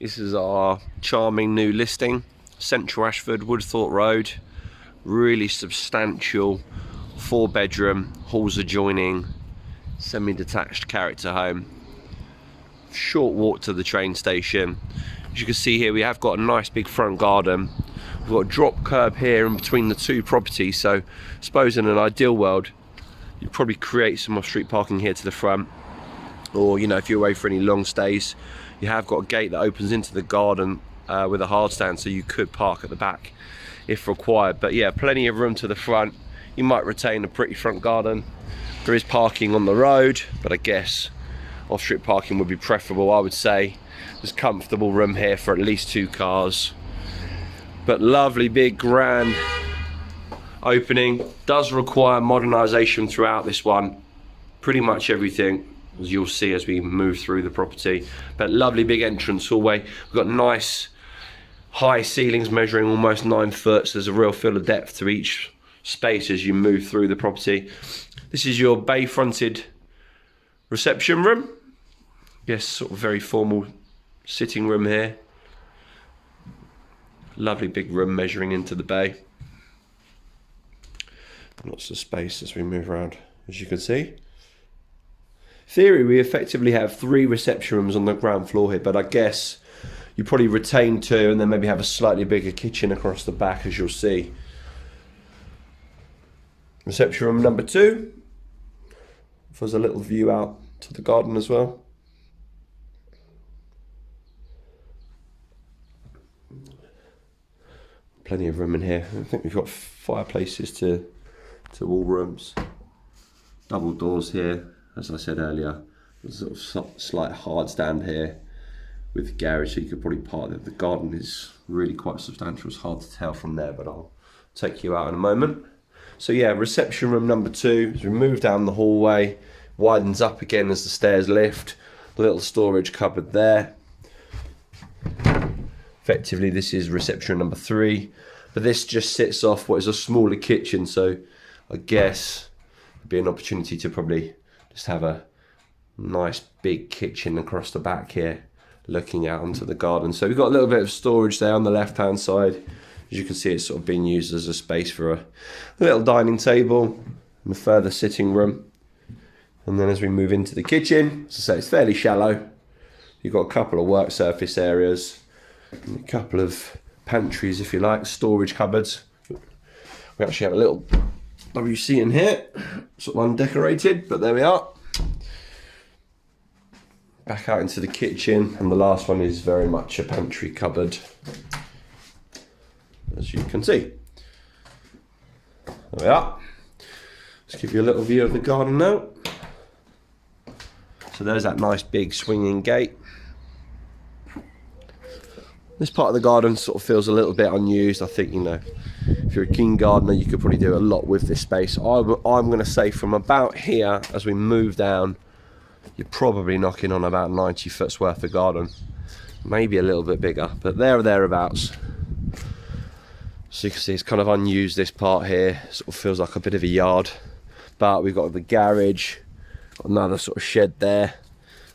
This is our charming new listing, Central Ashford, Woodthorpe Road. Really substantial 4-bedroom, halls adjoining, semi-detached character home. Short walk to the train station. As you can see here, we have got a nice big front garden. We've got a drop curb here in between the two properties, so I suppose in an ideal world you'd probably create some off-street parking here to the front, or you know, if you're away for any long stays, you have got a gate that opens into the garden with a hard stand, so you could park at the back if required. But yeah, plenty of room to the front. You might retain a pretty front garden. There is parking on the road, but I guess off-street parking would be preferable. I would say there's comfortable room here for at least 2 cars. But lovely big grand opening. Does require modernisation throughout this one. Pretty much everything, as you'll see as we move through the property. But lovely big entrance hallway. We've got nice high ceilings measuring almost 9 foot, so there's a real feel of depth to each space as you move through the property. This is your bay fronted reception room. Yes, sort of very formal sitting room here. Lovely big room measuring into the bay. Lots of space as we move around, as you can see. Theory, we effectively have 3 reception rooms on the ground floor here, but I guess you probably retain 2 and then maybe have a slightly bigger kitchen across the back, as you'll see. Reception room number 2. There's a little view out to the garden as well. Plenty of room in here. I think we've got fireplaces to all rooms. Double doors here, as I said earlier. There's a sort of slight hard stand here with the garage, so you could probably park there. The garden is really quite substantial. It's hard to tell from there, but I'll take you out in a moment. So yeah, reception room number 2. As we move down the hallway, widens up again as the stairs lift. The little storage cupboard there. Effectively, this is reception number 3, but this just sits off what is a smaller kitchen, so I guess it'd be an opportunity to probably just have a nice big kitchen across the back here, looking out onto the garden. So we've got a little bit of storage there on the left-hand side. As you can see, it's sort of being used as a space for a little dining table and a further sitting room. And then as we move into the kitchen, as I say, it's fairly shallow. You've got a couple of work surface areas, and a couple of pantries, if you like, storage cupboards. We actually have a little WC in here, sort of undecorated, but there we are. Back out into the kitchen, and the last one is very much a pantry cupboard, as you can see. There we are. Let's give you a little view of the garden now. So there's that nice big swinging gate. This part of the garden sort of feels a little bit unused. I think, you know, if you're a keen gardener, you could probably do a lot with this space. I'm going to say from about here, as we move down, you're probably knocking on about 90 foot's worth of garden. Maybe a little bit bigger, but there or thereabouts. So you can see it's kind of unused, this part here. Sort of feels like a bit of a yard. But we've got the garage, got another sort of shed there,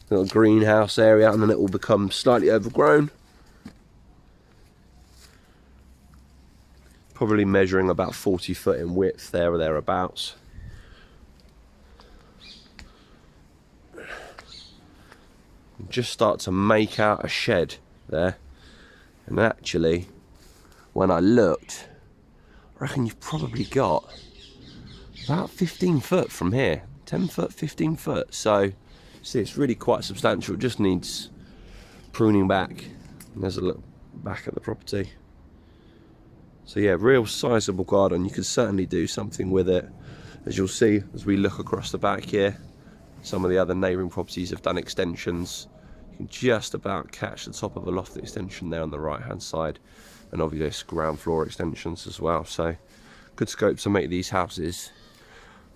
little greenhouse area, and then it will become slightly overgrown. Probably measuring about 40 foot in width, there or thereabouts. Just start to make out a shed there. And actually, when I looked, I reckon you've probably got about 15 foot from here. 10 foot, 15 foot. So, see, it's really quite substantial. It just needs pruning back. And there's a look back at the property. So yeah, real sizable garden. You could certainly do something with it. As you'll see, as we look across the back here, some of the other neighbouring properties have done extensions. You can just about catch the top of a loft extension there on the right hand side, and obviously ground floor extensions as well. So good scope to make these houses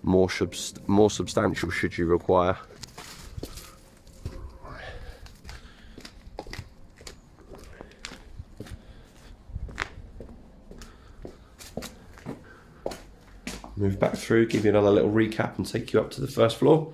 more substantial should you require. Move back through, give you another little recap and take you up to the first floor.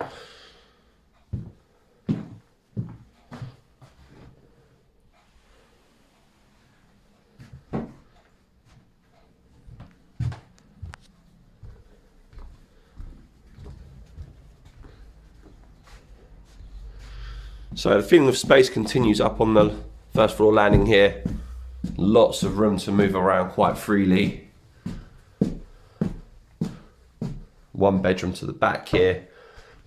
So the feeling of space continues up on the first floor landing here. Lots of room to move around quite freely. One bedroom to the back here.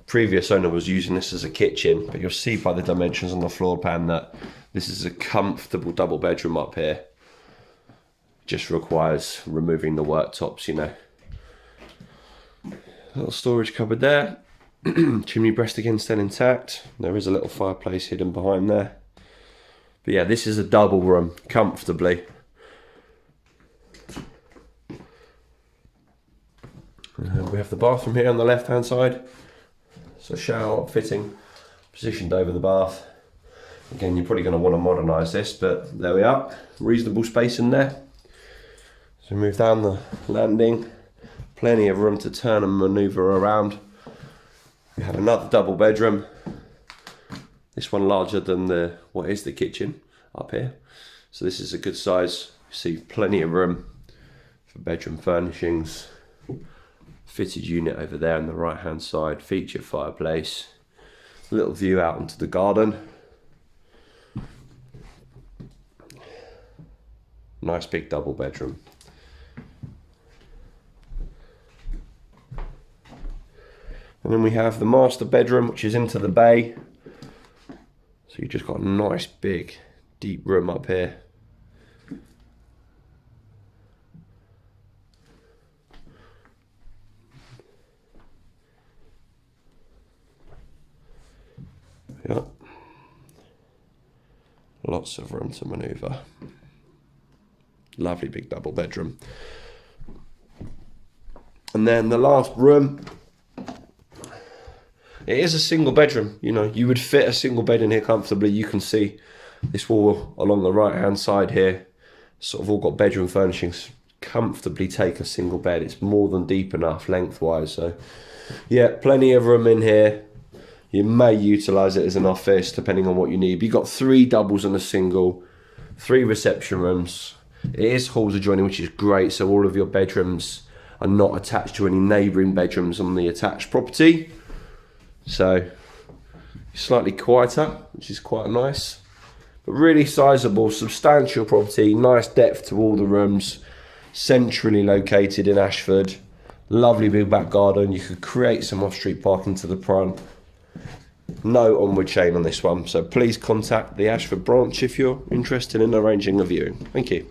Previous owner was using this as a kitchen, but you'll see by the dimensions on the floor plan that this is a comfortable double bedroom up here. Just requires removing the worktops, you know. Little storage cupboard there. Chimney breast again still intact. There is a little fireplace hidden behind there. But yeah, this is a double room, comfortably. We have the bathroom here on the left hand side. So shower fitting positioned over the bath. Again, you're probably going to want to modernise this, but there we are. Reasonable space in there. So move down the landing. Plenty of room to turn and manoeuvre around. We have another double bedroom. This one larger than what is the kitchen up here. So this is a good size. You see plenty of room for bedroom furnishings. Fitted unit over there on the right hand side, featured fireplace, little view out into the garden. Nice big double bedroom. And then we have the master bedroom, which is into the bay. So you've just got a nice big deep room up here. Yeah, lots of room to manoeuvre. Lovely big double bedroom. And then the last room, it is a single bedroom. You know, you would fit a single bed in here comfortably. You can see this wall along the right hand side here, sort of all got bedroom furnishings. Comfortably take a single bed. It's more than deep enough lengthwise. So yeah, plenty of room in here. You may utilise it as an office depending on what you need. But you've got 3 doubles and a single, 3 reception rooms. It is halls adjoining, which is great. So all of your bedrooms are not attached to any neighbouring bedrooms on the attached property. So slightly quieter, which is quite nice. But really sizable, substantial property. Nice depth to all the rooms. Centrally located in Ashford. Lovely big back garden. You could create some off-street parking to the front. No onward chain on this one, so please contact the Ashford branch if you're interested in arranging a viewing. Thank you.